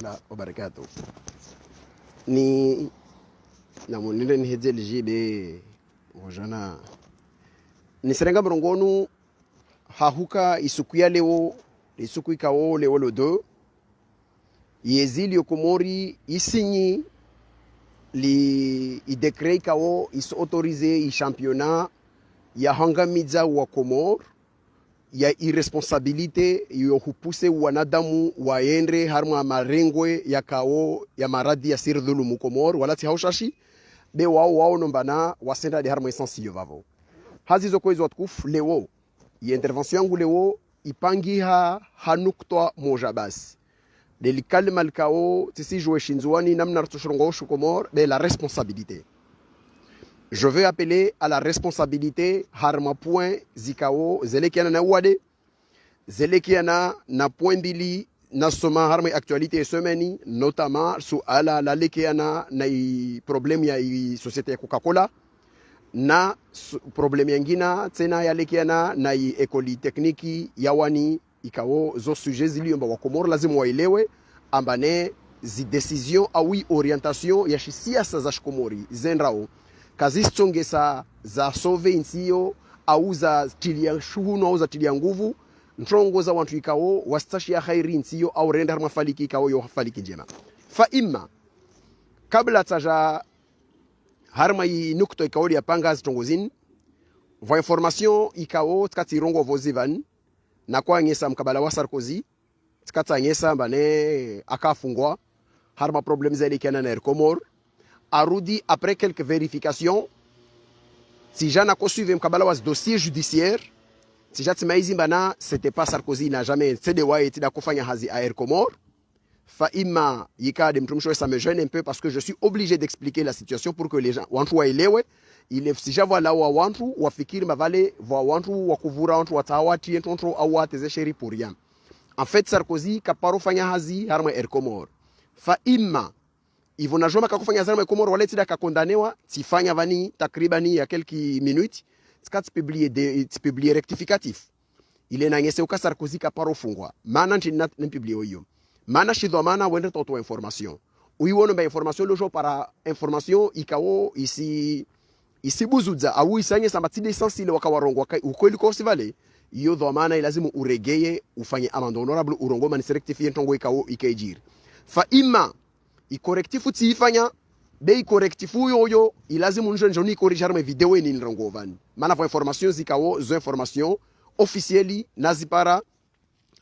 ta'ala wa barakatuh. Ni na munile ni hedzeli jibe wajana ni serenga mrongonu hahuka isuku ya leo isuku ikao leo lodo yezili yokomori isinyi li idekre ikao is autorize i championnat ya hangamiza wa Komor ya irresponsabilite yo hupuse wanadamu waendre harma marengwe ya kao ya maradi ya sirdhulu mukomor walati haushashi be wao nombana wasenda de harma essentiel vavo hazizo kwezo watukufu leo ya intervention yangu leo ipangi hanuktoa moja basi delikale malkao tisi jouer shinzuani namna rtushurongo shukomor be la responsabilité. Je veux appeler à la responsabilité harma point zikao zelekiana na uade zelekiana na point bili na soma harma actualité semaine notamment su ala la lekiana na problème ya société ya Coca-Cola na problème yengina tena ya lekiana na école technique ya wani ikao zo sujets ziliomba wa Komoro lazima waelewe ambane zi décision awi orientation ya siasa za Komori zenrao kazisongesa za sove insio au za tilia shuhuno au za tilia nguvu ntongo za watu ikao wastashi ya khairi insio au renda harma faliki ikao yo faliki njema fa imma kabla taja harma i nukto ikao ya panga zitongozin vo information ikao tkati rongo vozivan na kwa ngesa mkabala wa Sarkozy tkata ngesa bane akafungwa harma problem za ile kana na Komor arudi après quelques vérifications si jana ko suivre mkabala wa dossier judiciaire si jati maizi bana c'était pas Sarkozy n'a jamais cédé wa été da kufanya hazi à Komor fa imma yikade mtumsho ça me gêne un peu parce que je suis obligé d'expliquer la situation pour que les gens wantu waelewe ile si java la wa wantu wafikiri mavale wa wantu wakuvura wantu watawati entontro au ateze sheri pour rien. En fait Sarkozy kaparo fanya hazi harma Komor fa imma Ivo na joma kakufanya zalama Komoro waleti da kakondanewa tifanya vani takribani ya quelques minutes skati publier rectificatif ile na ngese uka Sarkozy ka paro fungwa mana ntina publier hiyo mana shidwa mana wende toto information uiwono ba information lojo para information ikao isi buzuza au isanye sambatide essentiel wakawarongo ukweli ko sivale hiyo dhamana ilazimu uregeye ufanye amende honorable urongo mani rectifier ntongo ikao ikejiri fa ima ikorrektifu tifanya be ikorrektifu yoyo ilazimu njonjo ni corriger mes vidéos ni nrongovani mana for information zikao zo information officielles nazipara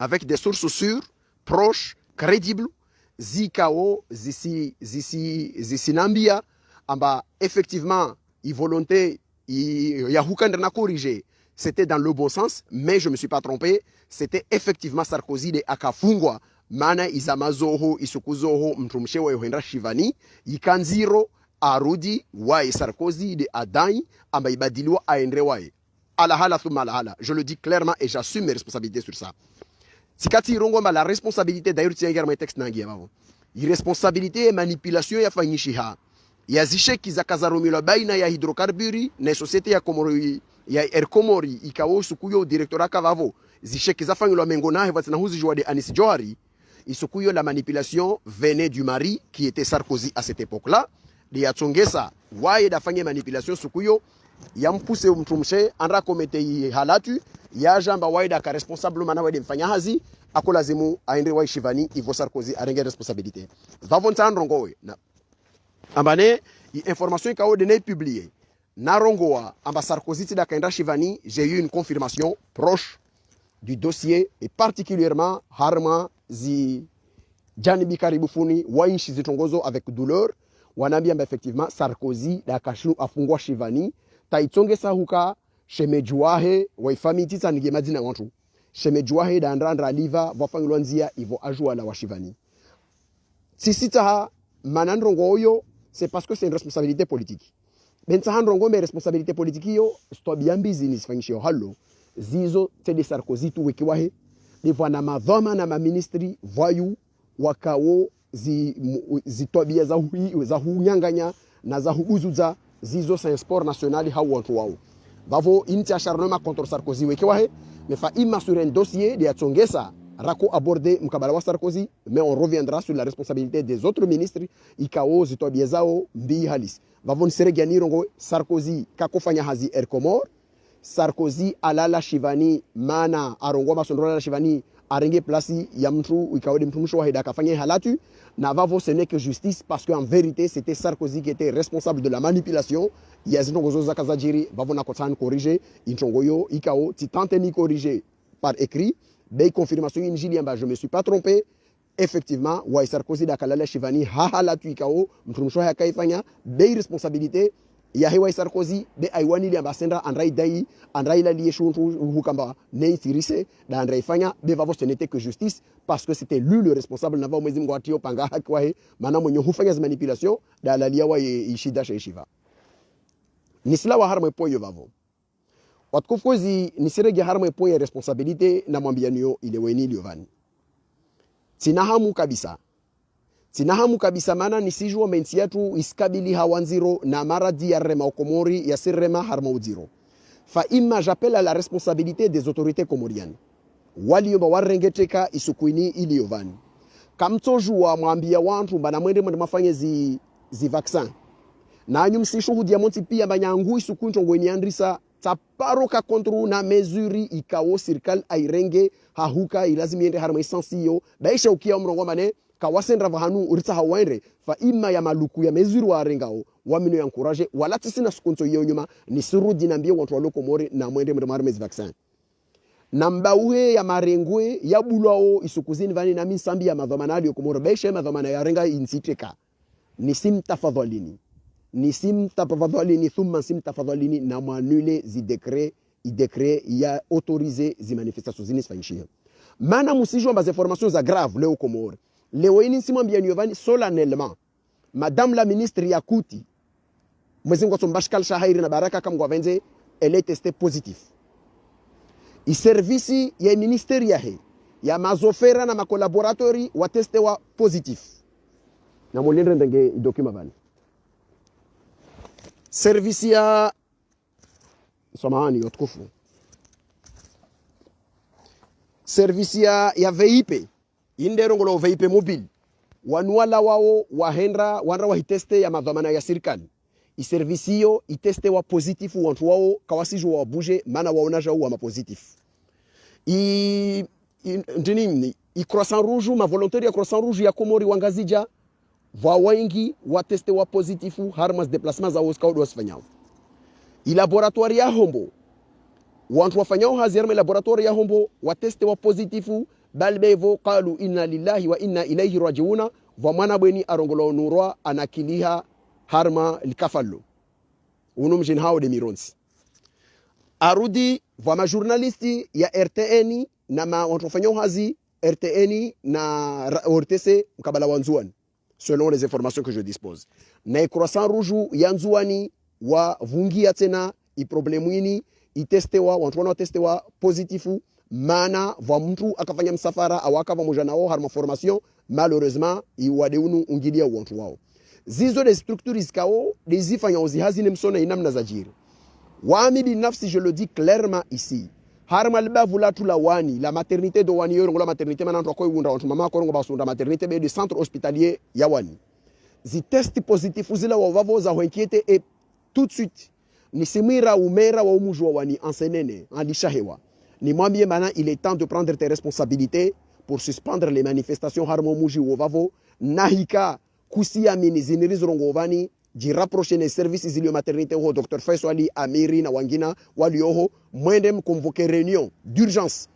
avec des sources sûres proches crédibles zikao zisinambia amba effectivement i volonté ya hukanda na corriger c'était dans le bon sens mais je me suis pas trompé c'était effectivement Sarkozy de akafungwa mana izamazoho isukuzoho mtumshewa yohenda shivani yikanziro arudi wae Sarkozy de adai amba ibadiliwa aendre wae ala hala thumma ala hala. Je le dis clairement et j'assume mes responsabilités sur ça. Sikati rongo ma la responsabilité d'ailleurs tiens également texte nangi yao irresponsabilité et manipulation ya fanyishiha ya zisheki za kazarumilo baina ya hydrocarburi na société ya Komori ya Komori ikao sukuyo directora kavavo zisheki za fanyilo mengona hewa tena huzi joade Anis Johari. Isukuyo la manipulation venait du mari qui était Sarkozy à cette époque-là. Li atsongesa wae da fanye manipulation sukuyo ya mpuse mtumshe andra komete halatu ya jamba wae da ka responsable mana wae de mfanya hazi akolazimu aende wae shivani ivo Sarkozy arenge responsabilité. Vavonta ndrongowe na ambane information ikao de ne publier na rongoa amba Sarkozy tida kaenda shivani, j'ai eu une confirmation proche du dossier et particulièrement harma zi janibi karibu funi wainshi zitongozo avec douleur wanambia effectivement Sarkozy da kashu afungwa shivani taitonge huka shemejuahe waifami tita nige madina wantu shemejuahe da andra liva vafangilwa nzia ivo ajua la washivani sisita manandrongo oyo c'est parce que c'est une responsabilité politique benza handrongo me responsabilité politique yo sto bien business fanyisho hallo zizo tede Sarkozy tu wekiwahe devant na madhoma na maministri voyu wakao zitobia za hunyanganya na za hubuzuza zizo sa sport national ha wantu wao bavo inti acharnement contre Sarkozy wekiwahe me fa imma sur un dossier de atsongesa rako aborder mkabala wa Sarkozy, mais on reviendra sur la responsabilité des autres ministres ikao zitobia zao mbi halis vavon seregiani rongo Sarkozy kakofanya hazi Comore. Sarkozy alala shivani mana arongo masondrola la shivani arenge plasi ya mtu ikawede mtu msho haida kafanya halatu na vavo ce n'est que justice parce qu'en vérité c'était Sarkozy qui était responsable de la manipulation ya zinongozo za kazajiri vavo na kotan corriger intongoyo ikao titante ni corriger par écrit be confirmation injili amba je me suis pas trompé effectivement wa Sarkozy dakalala shivani halatu ikao mtu msho hakaifanya be responsabilité ya hewa Sarkozy be aiwani li ambassadeur andrai dai andrai la lié shuntu hukamba nei tirise da andrai fanya be vavo ce n'était que justice parce que c'était lui le responsable na vao mwezi mngwatio panga hakwa he mana mwenye hufanya za manipulation da la liawa ishida shiva nisla wa harmo poyo vavo watkufuzi nisirege harmo poyo responsabilité na mwambianio ile weni liovani Sinahamu kabisa mana nisijua mensi yetu iskabili hawanziro na maradi ya rema Komori ya sirrema harma uziro. Fa imma j'appelle à la responsabilité des autorités comoriennes. Waliomba warengeteka isukuini ili yovani. Kamtojua mwambia wantu mbana mwende mafanye zi vaccin. Na anyum sishuhudia monti pia banyangu isukunto ngweni andrisa taparoka kontro na mesuri ikao sirkal airenge hahuka ilazimiende harma esensiyo. Baisha ukia mrongo mane kawasendra vahanu urita hawaire fa ima ya maluku ya mezuru wa rengao wamino ya encourager wala tisina sukunto nyuma ni surudi nambie watu wa Komori na mwende mezi vaccin nambauhe ya marengwe ya bulao isukuzini vani na minsambi ya madhamanali Komori baisha madhamana ya renga insiteka nisim tafadhalini thumma sim tafadhalini na manule zi décret ya autoriser zi manifestations zinisfanyishia mana musijwa bas informations za grave leo Komori. Leo ini simwambia nyovani solennellement madame la ministre Yakuti mwezingo tombashkal shahairi na baraka kama gwavenze elle est testée positif i service ya ministeri ya mazofera na makolaboratori wa teste wa positif na molendre ndenge document bani service ya samahani yotkufu service ya VIP indero ngolo VIP mobile wanuala wao wahendra wanra wahiteste ya madhamana ya serikali iservisio iteste wa positif wantu wao kawasiju wa buje mana waonaja wa mapositif ndinini croissant rouge ma volontaire ya croissant rouge ya Komori wangazija va wengi wa teste wa positifu harmas déplacements za oskaudo wasfanyao laboratoire ya hombo wantu wafanyao hazirme laboratoire ya hombo wa teste wa positifu balbevo qalu inna lillahi wa inna ilayhi rajiuna va mwana bweni arongolo nurwa anakiliha harma likafallo unum jin hao de mironsi arudi va ma journalisti ya RTN na ma watu wafanyao hazi RTN na RTC mkabala wanzuani selon les informations que je dispose na croissant rouge ya nzuani wa vungia tena i problemuini itestewa watu wana testewa positifu mana va mtu akafanya msafara awaka pamoja nao harma formation malheureusement iwadeunu ungilia watu wao zizo de structures kao dezifanya uzihazi nemsona inamna zajiri wami binafsi je le dis clairement ici harma albavu la tula wani la maternité de wani yorongo la maternité manantwa ko yunda watu mama ko rongo basunda maternité be de centre hospitalier ya wani zi test positif zila wa vavo za inquiété et tout de suite ni simira umera wa umujwa wani ensenene andishahewa ni mwambie mana il est temps de prendre tes responsabilités pour suspendre les manifestations harmo muji wa vavo nahika kusia mini zinirizo rongo wani ji rapprocher les services zilio maternité ho Dr Faisali Amiri na wangina walioho mwendem convoquer réunion d'urgence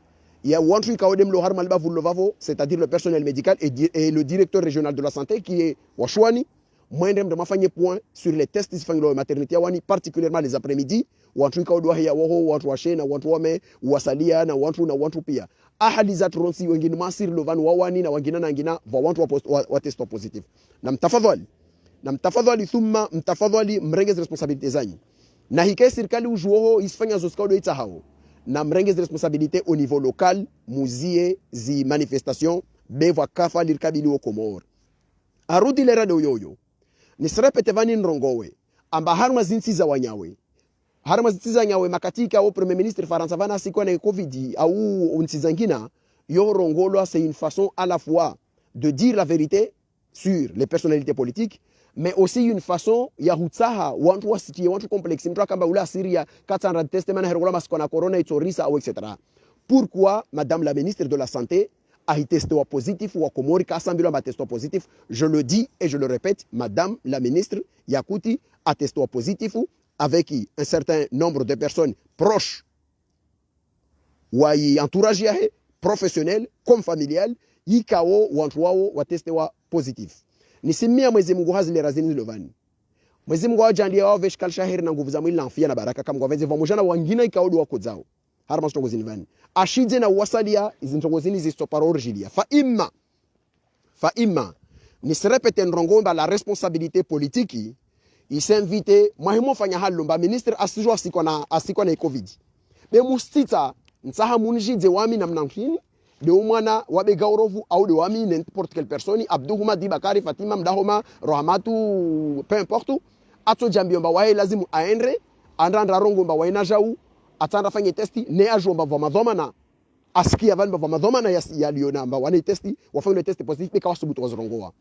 ya wantri kaodem lo harmal bavu lo vavo c'est-à-dire le personnel médical et le directeur régional de la santé qui est washwani mwendem de mafanye point sur les tests zifanyilo maternité wani particulièrement les après-midi wantri kaodwa ya woho watu washe na watu wame wasalia na watu pia ahali za tronsi wengine masir lo van wawani na wangina na ngina va watu wa test positif na mtafadhali thumma mtafadhali mrengeze responsabilité zanyi na hikae serikali ujuoho isifanya zoskaudo itahao na mrengeze responsabilité au niveau local muzie zi manifestation beva kafa lirkabili wo Komori arudi lera de yoyo nisrepete vani nrongowe amba harma zinsi za wanyawe harma zinsi za nyawe makatika au premier ministre Faransa vana siko na covid au unsizangina Yorongolo, c'est une façon à la fois de dire la vérité sur les personnalités politiques, mais aussi une façon ya hutsaha wantu wasikie wantu complexe mtu akamba ula Syria katanda teste mana herola maskona corona itorisa ou etc. Pourquoi madame la ministre de la santé a testé positif ou Komori kasambilo a testé positif? Je le dis et je le répète, madame la ministre Yakuti a testé positif avec un certain nombre de personnes proches ou entourage professionnel comme familial yikao wantu wao wa testé positif. Nisimia Mwenyezi Mungu hazile razini lovani. Mwenyezi Mungu ajalie wao veshikal shahiri na nguvu za mwili na afya na baraka kama ngwaveze vamujana wangina ikaodo wako zao. Harma stongozini vani. Ashidze na wasalia izintongozini zistopara origilia. Fa imma ni serepete nrongomba la responsabilité politique il s'invite mahimo fanya halomba ministre asijwa asiko na covid. Be mustita nsaha munjidze wami na mnankini de umwana wabe gaorovu au de wami n'importe quelle personne Abdouhuma Dibakari Fatima Mdahoma Rohamatu peu importe ato jambiomba wae lazimu aendre andra rongomba waina jau atanda fanye testi ne ajomba vwa madhomana askia vanba vwa madhomana ya liona mba wane testi wafanye testi positif beka wasubutu wazrongoa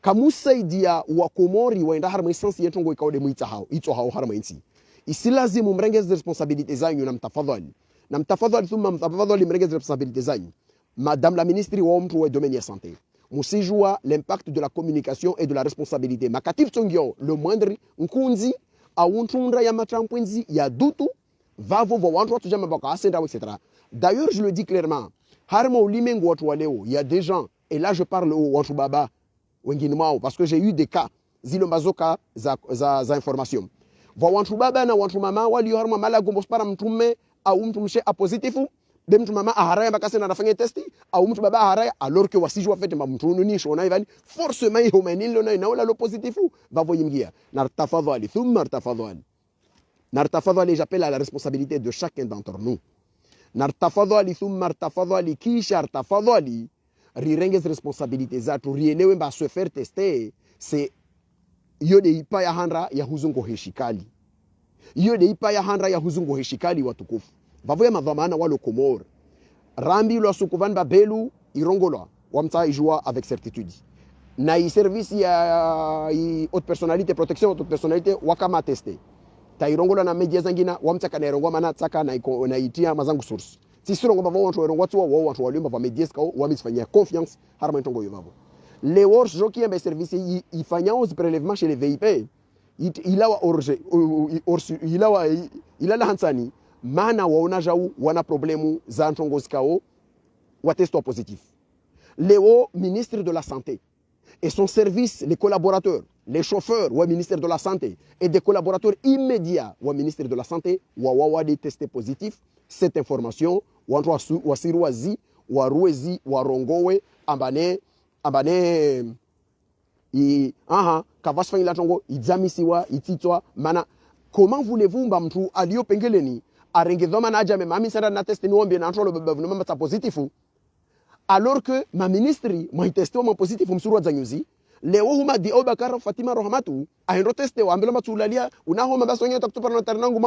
kamusaidia wa Komori waenda harma essence yetongo ikaude muita hao ito hao harma insi isilazimu mrengeze responsabilité zanyu na mtafadhali thumma mtafadhali mrengeze responsabilité zanyu. Madame la ministre wa domaine de santé. Musijua l'impact de la communication et de la responsabilité. Makatif tsongyo le moindre nkunzi auntrundra ya matrampwenzi ya dutu vavo va wantu watu jama baka asenda etc. D'ailleurs je le dis clairement, harma ulimengo watu waleo, il y a des gens et là je parle au watu baba wengine mao parce que j'ai eu des cas zilo mazoka za information. Va wantu baba na wantu mama wali harma mala gombo para mtume au mtumshe a positifu de mtu mama aharaya bakase na nafanya testi au mtu baba aharaya alors que wasijwa fete mtu ni shona ivani forcément humanilo na inaola lo positifu bavo yimgia nartafadhali thumma nartafadhali j'appelle à la responsabilité de chacun d'entre nous nartafadhali thumma nartafadhali kisha nartafadhali rirengez responsabilité zatu rielewe mba se faire tester c'est yode ipa ya handra ya huzungo heshikali yode ipa ya handra ya huzungo heshikali watukufu vavoya madhamana walo Komor rambi lo sukuvan babelu irongolwa wamta ijua avec certitude na i service ya haute personnalité wakama tester ta irongolwa na media zangina wamta kana irongwa mana tsaka na itia mazangu source tisiro ngomba vao watu irongwa tu wao watu walimba va media ska wamisifanyia confiance harma ntongo yovavo les works joki ya service ifanya aux prélèvements chez les VIP ilawa orge ilala hansani mana waona jau wana problemu za ntongozi kao wa testo positif. Léo, ministre de la Santé, et son service, les collaborateurs, les chauffeurs, ou ministre de la Santé, et des collaborateurs immédiats, ou ministre de la Santé, ou des testés positifs, cette information, ou siruazi, ou ruezi, ou rongowe, ambane, kavash fanyila tongo, idzamisiwa, ititwa, mana, comment voulez-vous mbamtu alio pengeleni, arengedhoma na aja mema misara na test ni ombi na antolo bebevu mama ta positifu alors que ma ministri mwa testeo ma positifu msurwa za nyuzi leo huma di Obakar Fatima Rohamatu aendo testeo ambelo matulalia unahoma basonyo takutupana na tarinangu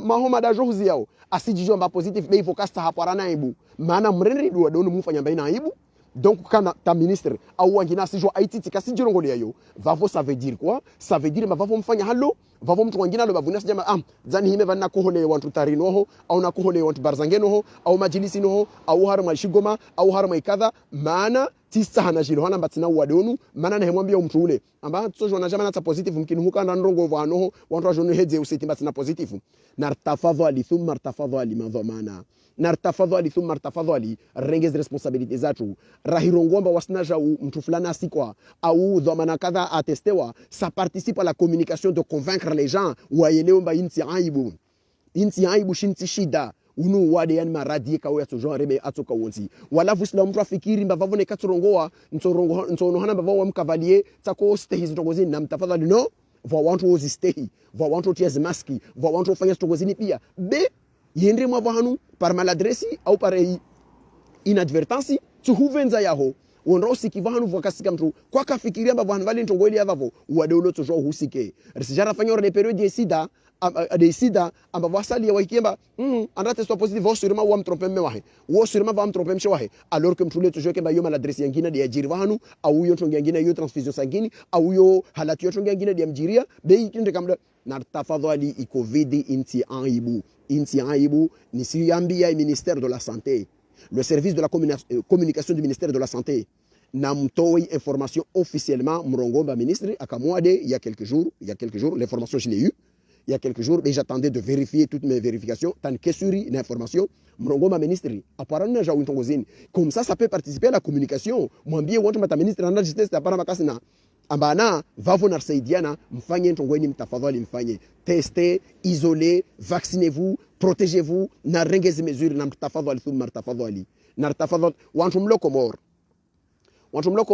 mahoma da johuzi yao asijijwa mba positif be focasta hapo arana ibu maana mrenri duwa donu mufanya mba ina ibu donc kana ta ministre au wangina sijwa aititi kasijirongoli yayo vavo ça veut dire quoi ça veut dire ma vavo mfanya halo vavo mtu wangina lo bavuna sijama zani hime vanna kuhole wantu tarinoho au na kuhole wantu barzangenoho au majilisi noho au harma shigoma au harma ikadha maana tisa hana jilo hana batina wadonu maana nehemwambia mtu ule amba sojo na jamana ta positive mkini hukanda ndongo vanoho wantu wajonu hedze usiti batina positive nartafadhali thumma nartafadhali madhamana nartafadhali thumma nartafadhali rengez responsabilité zatu rahirongomba wasnaja mtu fulana sikwa au dhamana kadha atestewa ça participe à la communication de convaincre les gens waelewe mba inti aibu shinti shida unu wade yani maradi kawe atojo rebe atoka wonsi wala vusla mtu afikiri mba vavone katrongoa ntono hana mba mkavalie tako stay zitongozini na mtafadhali no va wantu ozistay va wantu tiaz maski va wantu fanya zitongozini pia be yendre mwa vahanu par maladresse au par inadvertance tu huvenza yaho wonro sikiva hanu vakasika mtu kwa kafikiria mba vanhu vale ntongo ile avavo wadeulo tojo husike risijara fanyor ne periode de sida amba vasali waikemba andate soit positif vo sûrement wa mtromper me wahe wo sûrement va mtromper mche wahe alors que mtule tojo kemba yo maladresse yangina de ajiri vanu au yo tongo yangina yo transfusion sanguine au yo halatu yo tongo yangina de mjiria be ikinde kamda na tafadhali i covid inti aibu ni siambia ministère de la santé le service de la communication du ministère de la santé namtoi information officiellement mrongomba ministre akamwade il y a quelques jours l'information je l'ai eu il y a quelques jours mais j'attendais de vérifier toutes mes vérifications tant que sur l'information mrongomba ministre apparemment ja wintongozini comme ça peut participer à la communication mwambie watu mata ministre anda jitest apara makasina ambana vavo na saidiana mfanye ntongweni mtafadhali mfanye tester isoler vaccinez-vous protégez-vous na rengezi mesure na mtafadhali thumma mtafadhali na mtafadhali wantu mloko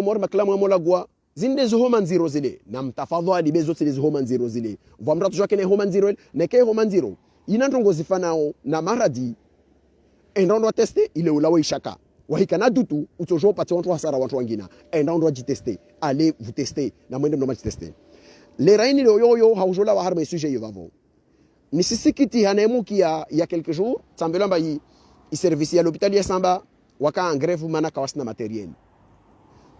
mor makala mwamola gwa zinde zuhoma nziro zile na mtafadhali bezo zile zuhoma nziro zile vwa mratu jwake ne homa nziro ne ke homa nziro ina ntongo zifanao na maradi endondo tester ile ulawe ishaka wahikana dutu utojo pati watu hasara watu wangina endondo jitester allez vous tester na mwende mnoma jitester le raini yo haujola wa harma sujet yo vavo ni sisikiti hanemuki ya quelques jours tambela mba yi service ya l'hôpital ya Samba waka en grève mana kawasna matériel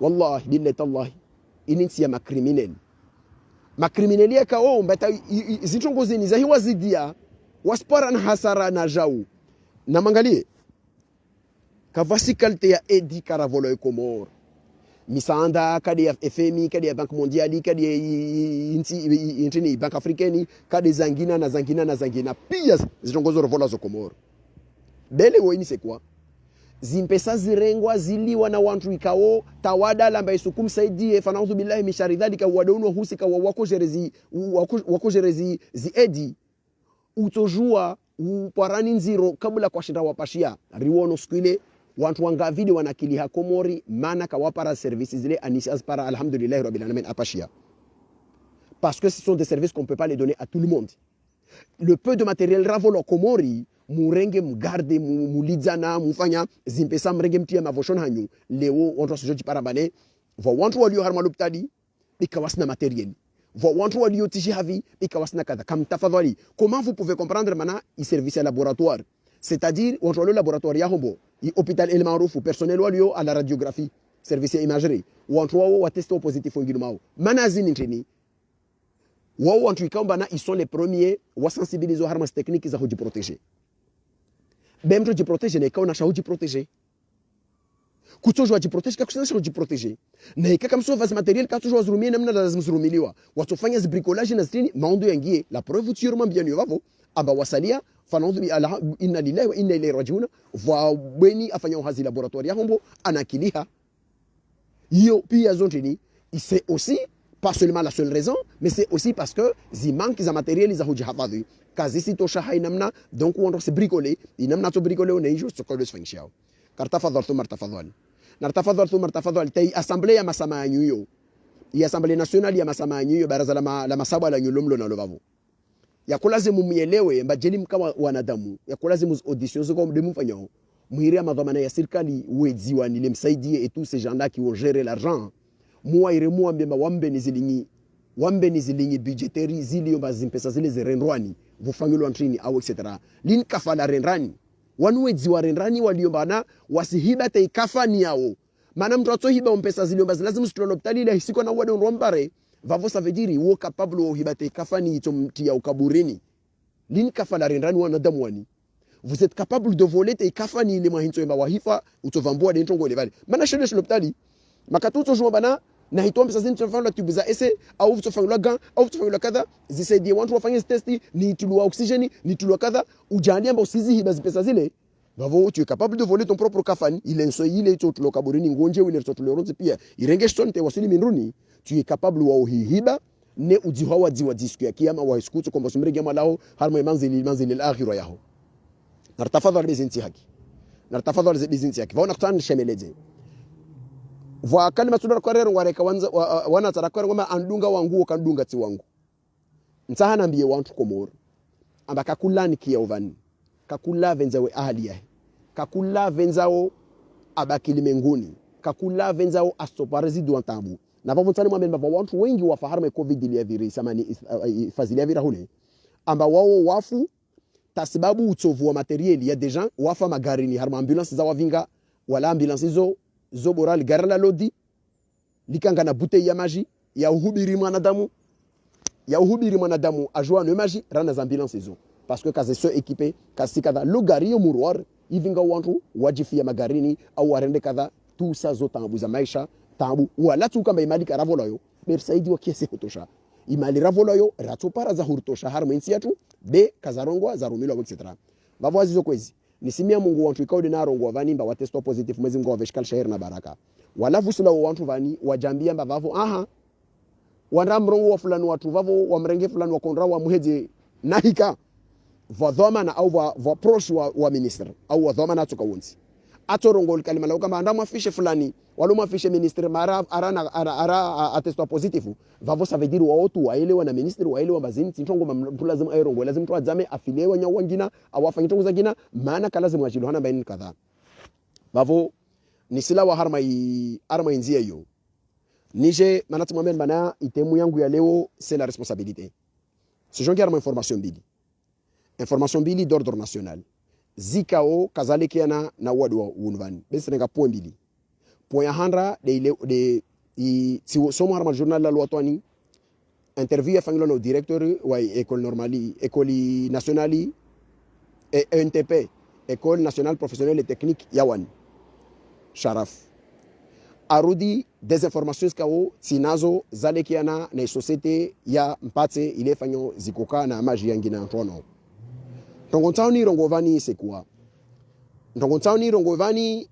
wallahi billahi tallahi ininsi ya makrimineli ya kao mbata zichongozeni za hiwa zidia waspara na hasara na jau na mangalie kavasi kalte ya edi karavolo e Komor misanda kadi ya FMI kadi ya Banque Mondiale kadi ya inti Banque Africaine kadi zangina pia zichongozo rovola zo Komor bele woini c'est quoi zimpesa zirengwa ziliwa na wantu ikao tawada lamba isukum saidie fanaudhu billahi misharidhalika wadonu husika wako jerezi edi utojua uparani nziro kabla kwa shinda wapashia riwono skule wantu wangavidi wanakili ha Komori mana kawapara services zile anisas para alhamdulillah rabbil alamin apashia parce que ce sont des services qu'on peut pas les donner à tout le monde le peu de matériel ravolo Komori murenge mgarde mulidzana mufanya zimpesa mrenge mtia mavoshon hanyu leo watu sojoji parabane vo wantu walio harma loptadi ikawasna matériel vo wantu walio tishi havi ikawasna kadha kam tafadhali comment vous pouvez comprendre mana i service laboratoire c'est-à-dire wantu walio laboratoire ya hombo i hôpital El Marouf personnel walio à la radiographie service imagerie wantu wao wa test positif ngino mao mana zini ntini wao wantu ikamba na ils sont les premiers wa sensibiliser harma techniques za hoji protéger bemto jiprotege na ikaona shahuji protege kutojwa jiprotege kakusana shahuji protege na ikaka msova za materiel katojwa zurumie namna lazima zurumiliwa watofanya zibricolage na zitini maondo yangie la preuve sûrement bien yo vavo amba wasalia fanaudhu bi ala inna lillahi wa inna ilayhi rajiun va bweni afanya uhazi laboratoire ya hombo anakiliha hiyo pia zontini c'est aussi pas seulement la seule raison mais c'est aussi parce que zi manque za materiel za huji hafadhi kazi sitosha hainamna donc on se bricoler inamna to bricoler on est juste que le sfinxiao kartafadhal tu martafadhal tay assemblée ya masama ya nyuyo ya assemblée nationale ya masama ya nyuyo baraza la masaba la nyulomlo na lovavo ya kulazimu muelewe mbajeli mkama wanadamu ya kulazimu auditions comme de mfanyao muhiria madhamana ya serikali wedziwa ni lemsaidie et tous ces gens là qui ont géré l'argent muaire muambemba wambe ni zilingi budgetary zili mbazimpesa zile zirendwani vufangilwa ntrini au etc lin kafala rendrani wanwezi wa rendrani waliombana wasihiba te kafani yao maana mtu atohiba mpesa zile mbazi lazima stoloptali ile hisiko na wade nrombare vavo ça veut dire wo capable wo hiba te kafani itomtia ukaburini lin kafala rendrani wanadamu wani vous êtes capable de voler te kafani ile mahinto mba wahifa utovambua de ntongo le vale maana shule stoloptali makatuto juma bana na hitombe sasa nitofanya la tubuza ese au tutofanya la gant au tutofanya la kadha zisaidie watu wafanye test ni tulua oxygène ni tulua kadha ujali amba usizi hiba pesa zile bavo tu es capable de voler ton propre kafani ile nso ile to tuloka borini ngonje ile to tuloronzi pia irenge stonte wasili minruni tu es capable wa uhiba ne ujiwa wajiwa disku ya kiyama wa iskutu kwamba sumrege malao harma manzili al-akhirah yaho nartafadhal bizinti haki nartafadhal bizinti haki vaona kutana shemeleje vwa kalima tudar kwarero wareka wana tarakwero ngoma andunga wangu kandunga ti wangu ntahana mbiye wantu Komoro amba kakulani kia ovani kakula venzawe ahali yahe kakula venzao abakili menguni kakula venzao astoparezi duantambu na vavonsani mwameni bava watu wengi wafaharme covid ile viri samani fazili vira hule amba wao wafu tasibabu utovu wa materieli ya deja wafa magarini harma ambulance za wavinga wala ambulance hizo zoboral garala lodi likanga na bouteille ya maji ya uhubiri mwanadamu ajua no maji rana za ambulance hizo parce que kaze so équipé kasi kadha lugari yo muruar ivinga wantu wajifia magarini au warende kadha tu sa zo tambu za maisha tambu wala tu kamba imali karavolayo bersaidi wa kiasi kutosha imali ravolayo ratopara za hurtosha harma insi yatu be kazarongwa za rumilo etc bavwazi zo kwezi nisimia Mungu wantu ikaude na rongwa vani mba watesto positive mwezi mgo veshkal shair na baraka wala vusula wantu vani wajambia mba vavo aha wanamrongo wa fulani watu vavo wa mrenge fulani wa konra wa muheje nahika vadhamana au vaproche wa minister au vadhamana tukawunzi atorongo kalima la kama ndama afishe fulani walo mafishe minister mara ara atesto positive vavo ça veut dire wa watu waelewa na minister waelewa bazini tintongo mtu lazima airongo lazima mtu azame afilewa nya wangina au afanye tongo zingina maana kala lazima wajilo hana baini kadha vavo ni sila wa arma inzia hiyo nije manati mwamen bana itemu yangu ya leo c'est la responsabilité ce jongi arma information bili d'ordre national zikao kazalikiana na wadwa unvani besenga point bili point handra de si somo harma journal la loi interview afangilo no directeur wa école normali école nationale et ENTP école nationale professionnelle et technique yawan sharaf arudi des informations kao sinazo zalekiana na société ya mpate ile fanyo zikoka na maji yangina ntono Ntongontauni rongovani c'est quoi? Ntongontauni rongovani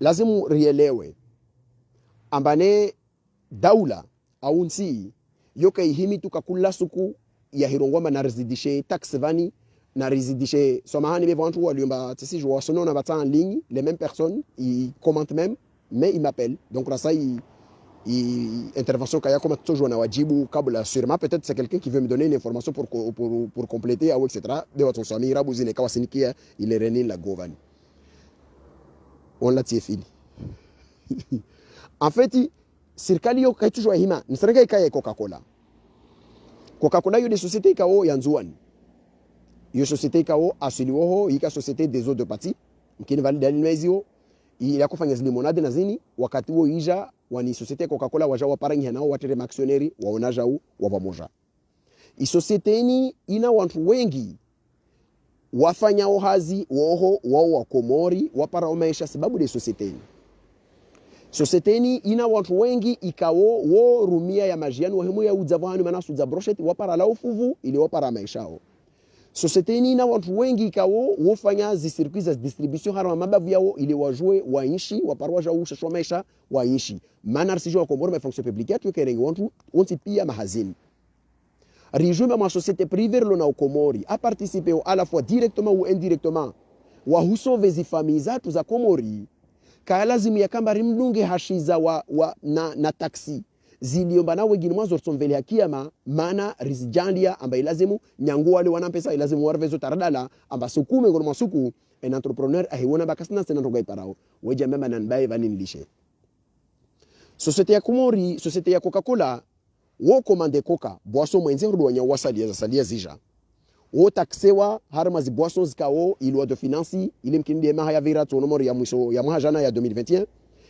lazimu rielewe ambane daula au nsi yoka ihimi tukakula suku ya hirongoma na rezidishe taxe vani na rezidishe somahani bevo antu waliomba tisi je sono na bata en ligne les mêmes personnes ils commentent même mais ils m'appellent donc là ça intervention kaya comme toujours na wajibu kabla sûrement peut-être c'est quelqu'un qui veut me donner une information pour compléter ou etc de votre famille rabuzine kawasinikia ile reni la govani on l'a tiefili en fait serikali yo kai toujours hima ni serikali kai Coca-Cola yo de société kao yanzuani yo société kao asiliwo ika société des eaux de parti mkini valide alimezio il akufanya limonade na zini wakati huo ija wani société Coca-Cola wajawa parangi nao watere maksioneri waonaja u wa pamoja. I société ni ina watu wengi wafanya ohazi woho wao wa komori wapara maisha sababu de société ni. Société ni ina watu wengi ikawo wo rumia ya majiani wa hemu ya udzavani manasu za brochette wapara la ufuvu ili wapara maisha o. Société ni ina watu wengi ikawo wofanya zi circuits za distribution harama mabavu yao ili wajue waishi waparwaja usha shwa maisha waishi maana risijo wa komoro ma fonction publique yatu kerengi wantu onti pia mahazini rijuma ma société privée lona au komori a participer à la fois directement ou indirectement wa huso vezi famille zatu za komori kaya lazimu ya kamba rimdunge hashiza na taxi ziliomba na wengine mwanzo tsomvele hakiyama maana rizjanlia amba ilazimu nyangu wale wana pesa ilazimu warvezo taradala amba sukume ngono masuku en entrepreneur ahiwona bakasna sena ndogai parao weja mema nanbaye vanini lishe société ya Komori société ya Coca-Cola wo commande Coca boisson mwenze rudwanya wasalia zija wo taxewa harma zi boissons zikao ilwa de finance ile mkindi ma haya vira tonomori ya mwisho ya mwajana ya 2021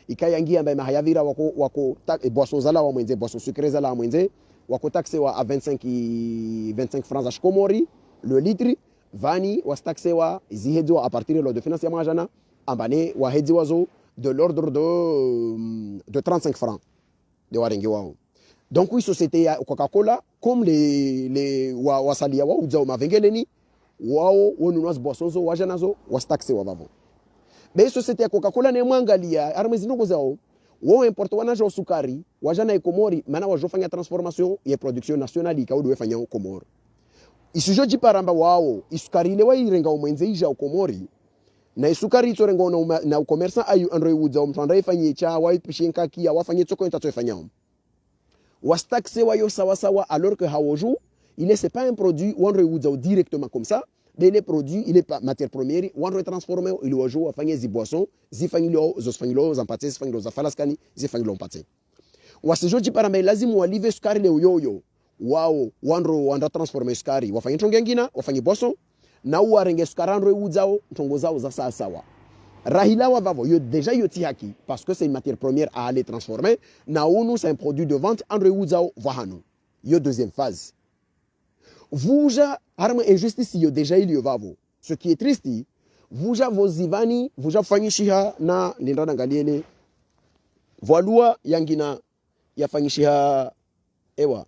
ikayangia ambaye mahayavira wako boissons zala wa mwenze boissons sucrées zala wa mwenze wako taxewa à 25 francs à Komori le litre vani was taxewa zihedzo à partir de finance ya mwajana ambane wa hedzi wazo de l'ordre de 35 francs de warengi wao. Donc oui société ya Coca-Cola comme les wasalia wa udzao mavengeleni wao wonunwas boissons zo wajanazo was taxewa bavo. Be société ya Coca-Cola ne mwangalia armezi ndogo zao wao importe wanajo sukari wajana Komori maana wajofanya transformation ya production nationale ikaudo wefanya Komori isujo jiparamba wao isukari ile wairenga umwenze ija Komori na isukari itorenga na commerçant ayu androy wudza mtanda ifanye cha waipishinka kia wafanye tsoko ntatofanya wastaxe wayo sawa sawa alors que hawoju il c'est pas un produit ou androy wudza directement comme ça les produits il est pas matière première on retransformer il va jouer afanye zi boisson zifanyilo zosfanyilo zampate zifanyilo za falaskani zifanyilo mpate wasijoji para mai lazima walive sukari le uyoyo wao wanda transformer sukari wafanye tonge ngina wafanye boisson na uarenge sukari andro uzao tongo zao za sawa sawa rahila wa vavo yo déjà yo ti haki parce que c'est une matière première à aller transformer na unu c'est un produit de vente andro uzao vahanu yo deuxième phase vuja harma injustice yo déjà il yo vavo ce qui est triste vuja vozivani vuja fanyishiha na ndanda ngaliele voilua yangina yafanyishiha ewa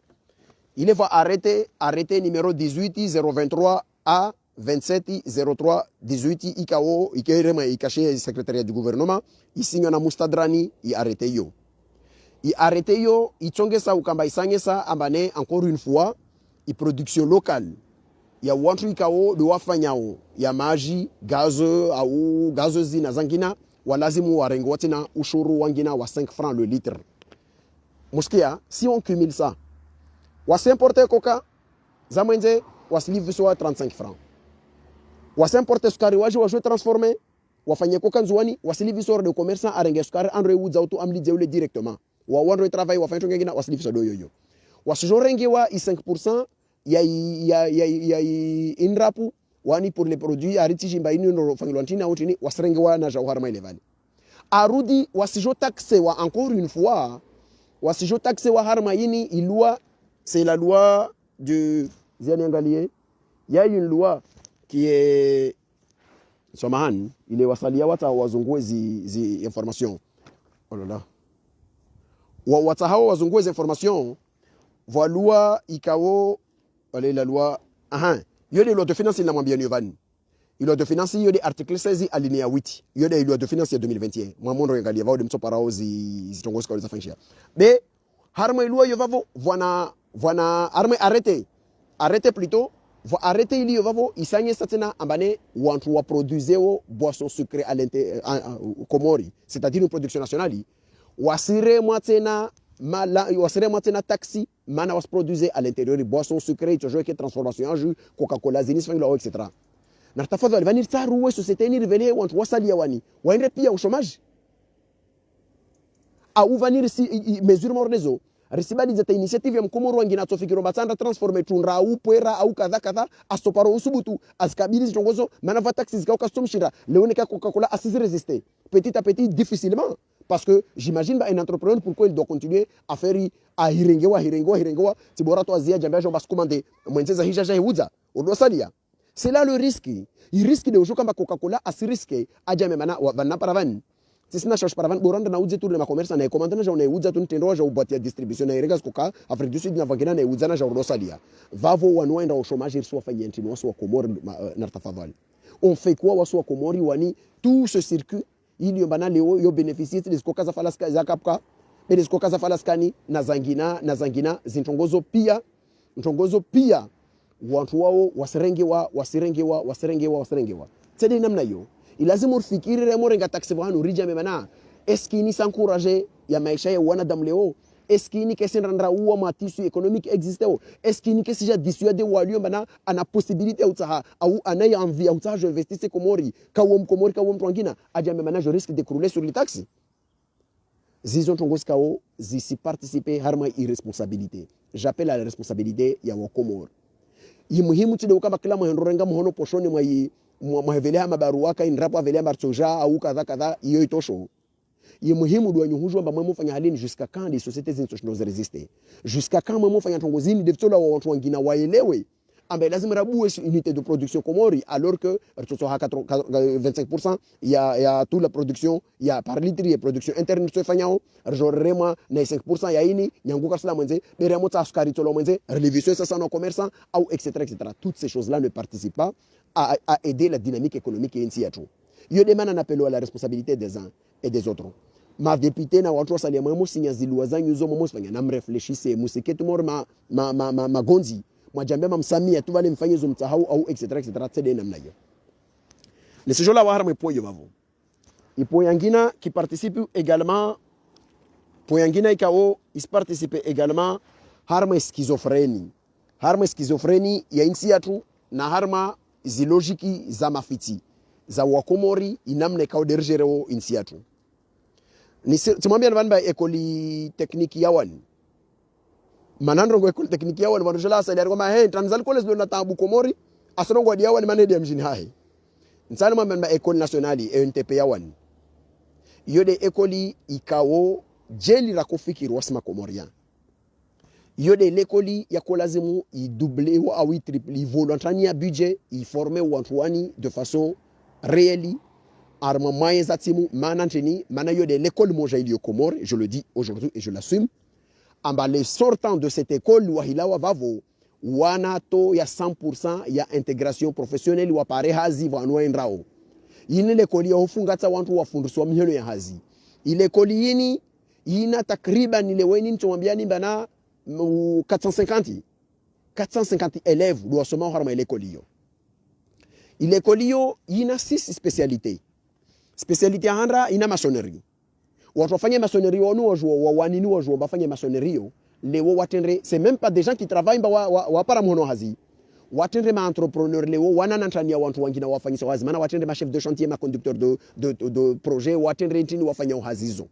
il va arrêter numéro 18023 A 27 03 18 IKO ikerema ikaché secrétariat du gouvernement isinya na mustadrani i arrêté yo ichongesa ukamba isangesa ambane encore une fois i production locale ya watu IKO de wafanyao ya maji gazo au gazozi na zangina walazimu warengo watina ushuru wangina wa 5 francs le litre moskia si on cumule ça wasimporter coca zamwenze wasilive soit 35 francs wasimporter sukari waje transformer wafanye coca nzuani wasilive soit de commerçant arenge sukari andre uza auto amli jeule directement wa wandre travail wafanye tongengina wasilive soit doyoyo wasijorengewa i 5% ya inrapu wani pour les produits aritiji mbaini ndo fangilwa ntina utini wasrengewa na jawharma elevali arudi wasijo taxe wa encore une fois wasijo taxe wa harma yini ilua c'est la loi de Zianiangalier. Il y a une loi qui est Somahan, il est wasalia wata wazungue zi information. Oh là là. Wata hawa wazungue zi information. Voa loi ikao allez la loi yo de loi de finances na mwambia Yovan. Il loi de finances yo de article 16 alinéa 8. Yo de loi de finances 2021. Moi mondo ngalia va de mso parao zi tongo ska za fanshia. Mais harma loi yo vavo voilà arrêtez plutôt arrêter il y va isanye satena ambane wantu wa produiseo boisson sucrée à Comori c'est-à-dire une production nationale wasire mwatena taxi mana was produire à l'intérieur de boisson sucrée toujours que transformation en jus Coca-Cola zinis fanglo etc. na tafadhali vanir taruwe société ni révéler wantu wasalia wani waende pia au chômage au vanir si mesure mornezo risibali zeta initiative ya mkomoro wangina tofikiro batanda transforme tunra au pwera au kadha astoparo usubutu askabili zitongozo manava taxi zikao custom shira leoneka Coca-Cola assise résister petit à petit difficilement parce que j'imagine un entrepreneur pourquoi il doit continuer à faire à hirengewa tibora to azia jambia jomba skumande mwenzeza hijaja heuza odosalia c'est là le risque il risque de jouer comme Coca-Cola asirisque ajame mana vanna paravan sina charge paravan boranda na uze tour na commerce na commandana ja na uza tun tendo ja ubatia distribution na iregas Coca Afrique du Sud na vagina na uza na ja odosalia vavo wanoenda au chômage il soit fanyenti no so komor na tafadhali on fait quoi waso komori wani tout ce circuit il y a leo yo bénéficier des Coca za falaska za kapka des Coca za falaskani na zangina zintongozo pia watu wao wasirengewa tede namna hiyo ilazimu ufikiri morenga taxi vanu rija memana eski ni s'encourager ya maisha ya wanadamu leo eski ni kesi randra uwa matisu économique existeo eski ni kesi ja dissuader walio bana ana possibilité utaha au anaya envie utaha je investisse komori kawom twangina aja memana je risque de crouler sur les taxis zizon tongos kao zisi participer harma irresponsabilité j'appelle à la responsabilité ya wakomor yimuhimu tide ukaba kila mhendorenga mhono poshoni mwahevelea mabaruaka inrapo avelea marchoja au kadha iyo itosho yimuhimu do nyuhujwa ba mwemo fanya halini jusqu'à quand les sociétés zinzo résister jusqu'à quand mwemo fanya tongozini de tola watu wengine waelewe ambaye lazima rabue unité de production Comori alors que retoto ha 25% ya toute la production ya par litre ya production interne to fanyao rejorema na 5% ya ini nyanguka sala mwenze bere mota askari tolo mwenze relevision ça sans commerçant ou etc. Toutes ces choses là ne participent pas à aider la dynamique économique et ainsi tout. Yo demande un appel à la responsabilité des uns et des autres. Ma députée na watu wasalia mwemo sinya ziluwazanyu zo mwemo fanya na mrefleshise musiketu mor ma gonzi mwajambia mamsamia tu wale mfanye zo mtahau au etc. tede namna hiyo ni ce jour-là wahara mwepoyo bavo ipo yangina qui participe également po yangina ikao is participe également harma schizophrénie ya insi yatu na harma zi logiki za mafiti za wakomori inamne kao derjereo insiatu ni tumwambia nvamba ekoli tekniki yawani manandro ekoli tekniki yawani wanujala asali ngoma he tranzal koles do na tabu komori asongo dia yawani manede mjini hai nsana mwamba ekoli nationali ENTP yawani yode ekoli ikawo jeli la kufikiri wasma komorian yode lekoli ya kolazimu i double ou a triple i volontania budget i former wantuani de façon réelle arma moyens atimu mananteni mana yode l'école moja ilio Comore, je le dis aujourd'hui et je l'assume amba les sortants de cette école wahilawa vavo wanato ya 100% ya intégration professionnelle wa pare hazi vanwa endrao yini lekoli ya hufungata wantu wafundiswa mihelo ya hazi ile koli yini ina takriban ile weni ntumwambiani bana 450 élèves doivent seulement harma l'école yo. L'école yo ina 6 spécialités. Spécialité handra ina maçonnerie. Watu wafanye maçonnerie wonu wajua wanini wajua bafanye maçonnerie yo. Lewo watendre c'est même pas des gens qui travaillent ba wa para mhono hazi. Watendre ma entrepreneur lewo wana nantania wantu wangina wafanye so hazi. Mana watendre ma chef de chantier ma conducteur de projet watendre ntini wafanya hazizo.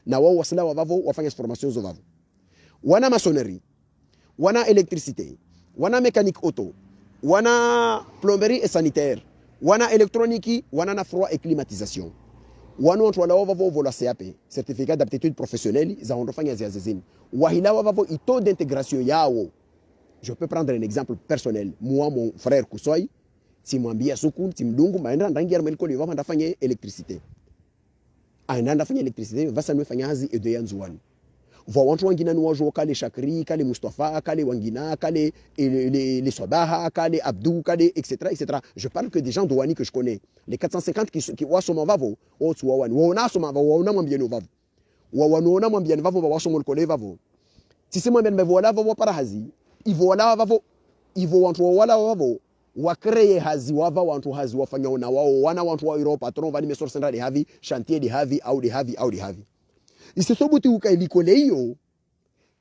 Na wao wasila wavavo wafanye formation zo vavo. Wana maçonnerie, wana électricité, wana mécanique auto, wana plomberie et sanitaire, wana électronique, wana na froid et climatisation. Wana watu wala wavavo vola CAP, certificat d'aptitude professionnelle, za ondofanya ziazezini. Wahila wavavo ito d'intégration yao. Je peux prendre un exemple personnel. Moi, mon frère Kousoi, si mwambia suku, si mdungu, maenda ndangi ya melikoli, wava ndafanya électricité. Aenda ndafanya électricité, vasa nwe fanya hazi edo ya nzuwani. Voa wantu wangina ni wajua kale Shakri, kale Mustafa, kale Wangina, kale les Sobaha, kale Abdou, kale etc., etc. Je parle que des gens d'Ouani que je connais. Les 450 qui wa soma vavo, o tu wawani. Waona soma vavo, waona mwambieni vavo. Waona mwambieni vavo, waona mwamkole vavo. Sisi mwambieni mevola vavo para hazi. Ivola vavo, ivo wantu wala vavo. Wakreye hazi wava wantu hazi wafanya na wao wana wantu wa Europe patron vani mesor central de havi, chantier de havi, au de havi, au de havi. Isesobuti ukaelikole hiyo